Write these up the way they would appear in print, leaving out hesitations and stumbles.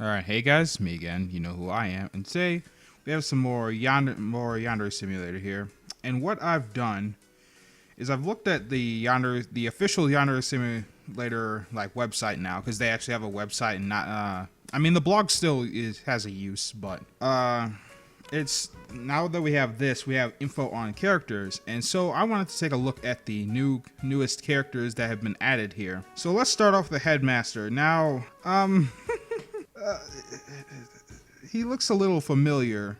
Alright, hey guys, me again, you know who I am, and today we have some more Yandere Simulator here. And what I've done is I've looked at the official Yandere Simulator like website now, because they actually have a website and not I mean the blog still has a use, but it's now that we have this, we have info on characters, and so I wanted to take a look at the newest characters that have been added here. So let's start off with the headmaster. Now, he looks a little familiar,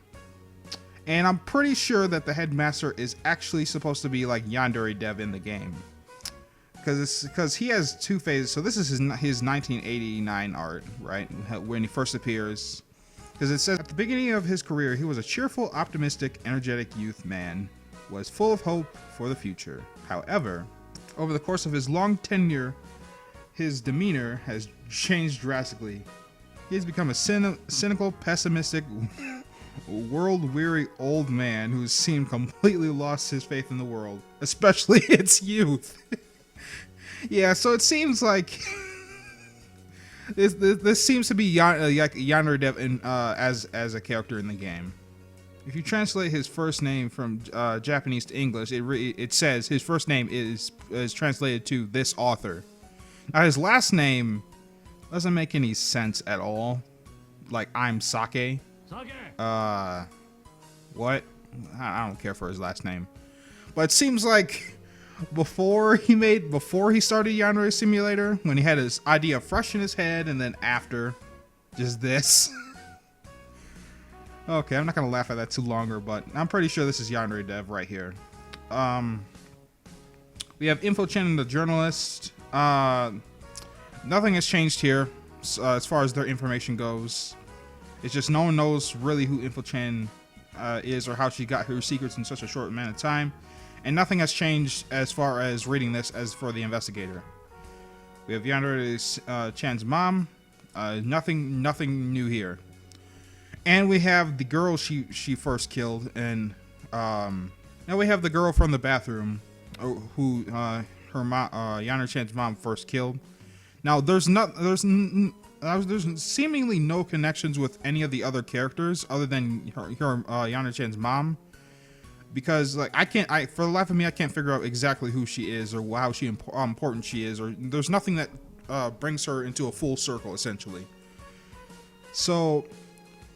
and I'm pretty sure that the headmaster is actually supposed to be like Yandere Dev in the game, because he has two phases. So this is his 1989 art, right, when he first appears. Because it says, at the beginning of his career, he was a cheerful, optimistic, energetic youth man, was full of hope for the future. However, over the course of his long tenure, his demeanor has changed drastically. He has become a cynical, pessimistic, world-weary old man who's seemed completely lost his faith in the world, especially its youth. Yeah, so it seems like this seems to be Yandere Dev as a character in the game. If you translate his first name from Japanese to English, it says his first name is translated to this author. Now his last name doesn't make any sense at all. Like, I'm Sake. What? I don't care for his last name. But it seems like before he started Yandere Simulator, when he had his idea fresh in his head, and then after, just this. Okay, I'm not gonna laugh at that too longer, but I'm pretty sure this is Yandere Dev right here. We have InfoChan and the journalist. Nothing has changed here as far as their information goes. It's just no one knows really who InfoChan is or how she got her secrets in such a short amount of time. And nothing has changed as far as reading this as for the investigator. We have Yandere Chan's mom. Nothing new here. And we have the girl she first killed, and now we have the girl from the bathroom who Yandere Chan's mom first killed. Now there's seemingly no connections with any of the other characters other than her Yandere Chan's mom. Because like for the life of me, I can't figure out exactly who she is or how important she is, or there's nothing that brings her into a full circle essentially. So,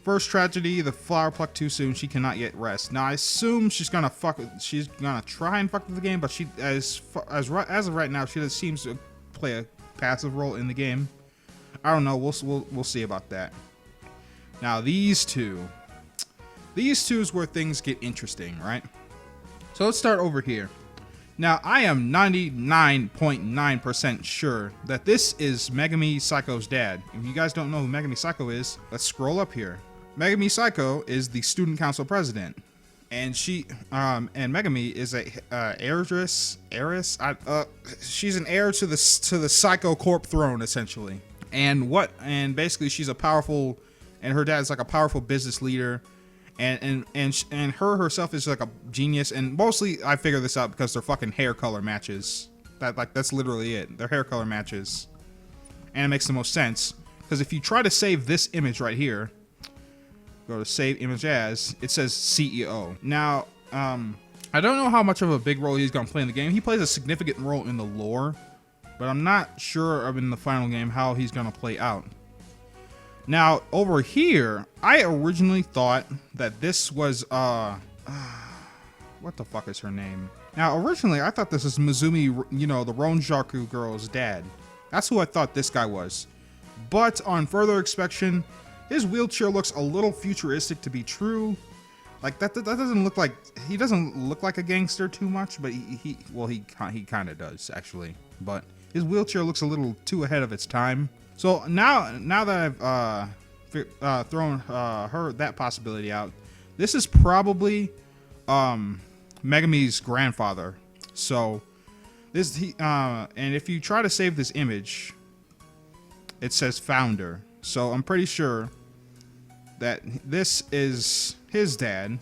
first tragedy: the flower plucked too soon. She cannot yet rest. Now I assume she's gonna try and fuck with the game, but she as of right now, she just seems to play a passive role in the game. I don't know. We'll see about that. Now these two is where things get interesting, right? So let's start over here. Now, I am 99.9% sure that this is Megami Saiko's dad. If you guys don't know who Megami Saiko is, let's scroll up here. Megami Saiko is the student council president, and she and Megami is a heiress. She's an heir to the Saiko Corp throne essentially. And basically she's a powerful, and her dad's like a powerful business leader. And her herself is like a genius, and mostly I figure this out because their fucking hair color matches. That's literally it. Their hair color matches, and it makes the most sense because if you try to save this image right here, go to save image as, it says CEO. Now, I don't know how much of a big role he's gonna play in the game. He plays a significant role in the lore, but I'm not sure in the final game how he's gonna play out. Now, over here, I originally thought that this was, what the fuck is her name? Now, originally, I thought this was Mizumi, the Ronjaku girl's dad. That's who I thought this guy was. But on further inspection, his wheelchair looks a little futuristic to be true. Like, that doesn't look like, he doesn't look like a gangster too much, but he kind of does, actually. But his wheelchair looks a little too ahead of its time. So now that I've thrown that possibility out, this is probably Megami's grandfather. So and if you try to save this image, it says founder. So I'm pretty sure that this is his dad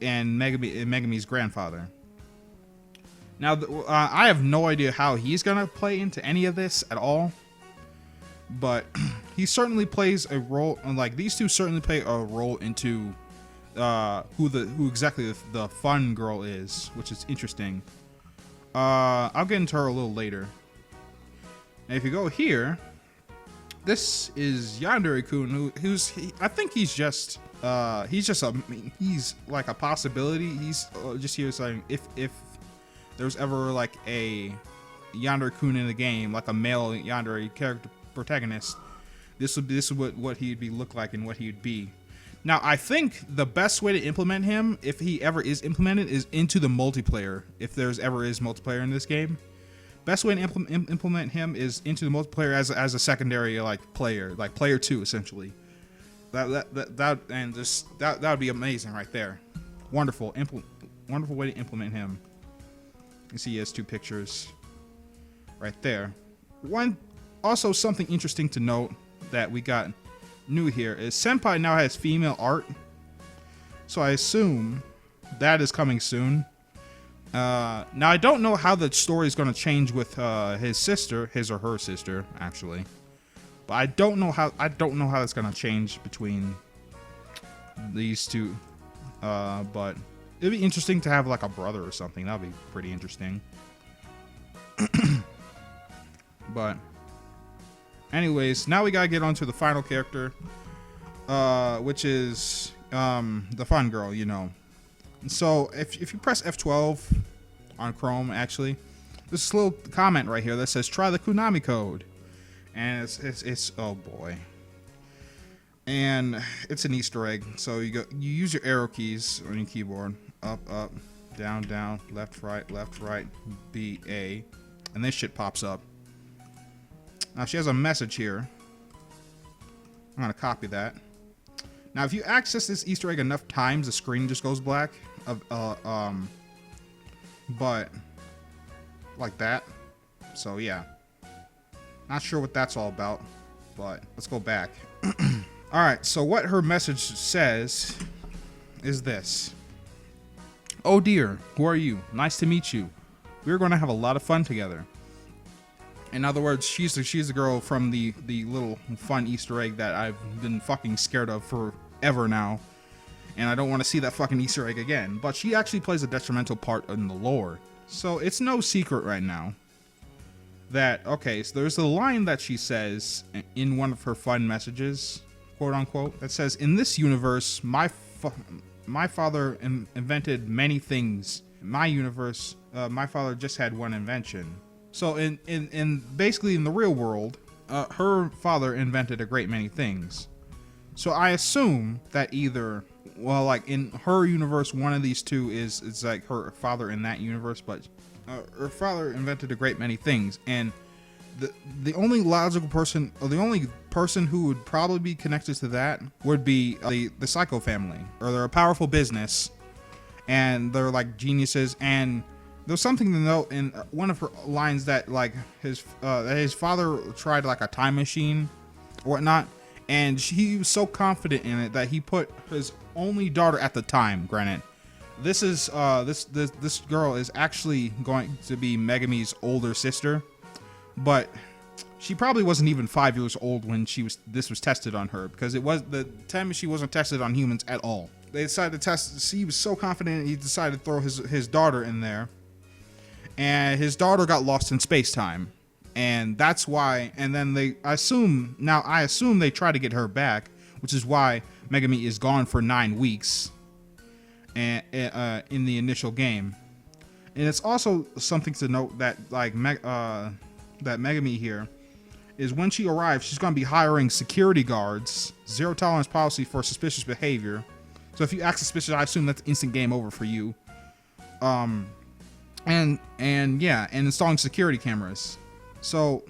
and Megami's grandfather. Now I have no idea how he's gonna play into any of this at all. But he certainly plays a role. Like these two certainly play a role into who exactly the fun girl is, which is interesting. I'll get into her a little later. And if you go here, this is Yandere-kun, I think he's like a possibility. He's just here saying if there's ever like a Yandere-kun in the game, like a male Yandere character protagonist, this is what he'd be look like and what he'd be. Now, I think the best way to implement him, if he ever is implemented, is into the multiplayer. If there's ever is multiplayer in this game, best way to implement him is into the multiplayer as a secondary like player 2 essentially. That would be amazing right there. Wonderful way to implement him. You see, he has 2 pictures right there. Also something interesting to note that we got new here is Senpai now has female art, so I assume that is coming soon. Now I don't know how the story is going to change with his or her sister actually, but I don't know how it's going to change between these two. But it'd be interesting to have like a brother or something. That'd be pretty interesting. But anyways, now we gotta get on to the final character, which is the fun girl, you know. So if you press F12 on Chrome, actually, there's this little comment right here that says try the Konami code, and it's oh boy, and it's an Easter egg. So you use your arrow keys on your keyboard, up, down, left, right, B, A, and this shit pops up. Now she has a message here. I'm gonna copy that. Now if you access this Easter egg enough times, the screen just goes black. But like that. So yeah, not sure what that's all about, but let's go back. All right, so what her message says is this: oh dear, who are you? Nice to meet you. We're going to have a lot of fun together. In other words, she's the girl from the little fun Easter egg that I've been fucking scared of forever now, and I don't want to see that fucking Easter egg again. But she actually plays a detrimental part in the lore, so it's no secret right now that, okay, so there's a line that she says in one of her fun messages, quote unquote, that says, in this universe, my father invented many things. In my universe, my father just had one invention. So in basically in the real world, her father invented a great many things. So I assume that either, well, like in her universe, one of these two is like her father in that universe, but her father invented a great many things, and the only logical person, or the only person who would probably be connected to that would be the Saikou family, or they're a powerful business, and they're like geniuses. And there's something to note in one of her lines that like his father tried like a time machine or whatnot, and he was so confident in it that he put his only daughter at the time. Granted, this is this girl is actually going to be Megami's older sister, but she probably wasn't even 5 years old when this was tested on her, because the time machine wasn't tested on humans at all. They decided to test. He was so confident he decided to throw his daughter in there. And his daughter got lost in space-time, and that's why. And then I assume they try to get her back, which is why Megami is gone for 9 weeks, and in the initial game. And it's also something to note that like that Megami here is, when she arrives, she's going to be hiring security guards, zero tolerance policy for suspicious behavior. So if you act suspicious, I assume that's instant game over for you. And installing security cameras. So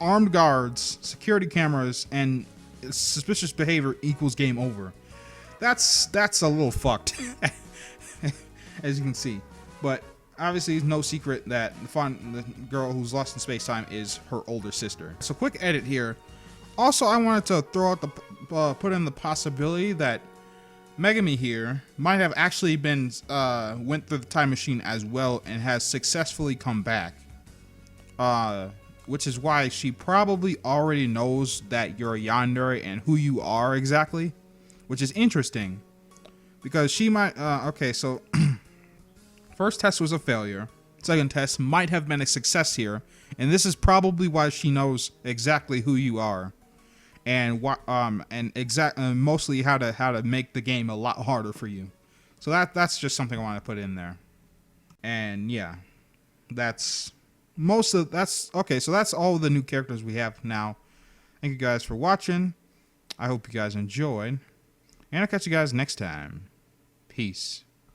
armed guards, security cameras, and suspicious behavior equals game over. That's a little fucked, as you can see. But obviously, it's no secret that the girl who's lost in space-time is her older sister. So quick edit here. Also, I wanted to throw out put in the possibility that Megami here might have actually been went through the time machine as well and has successfully come back. which is why she probably already knows that you're a Yandere and who you are exactly, which is interesting because she might. Okay, so first test was a failure. Second test might have been a success here, and this is probably why she knows exactly who you are, and what mostly how to make the game a lot harder for you. So that's just something I want to put in there. And yeah, that's okay. So that's all the new characters we have now. Thank you guys for watching. I hope you guys enjoyed, and I'll catch you guys next time. Peace.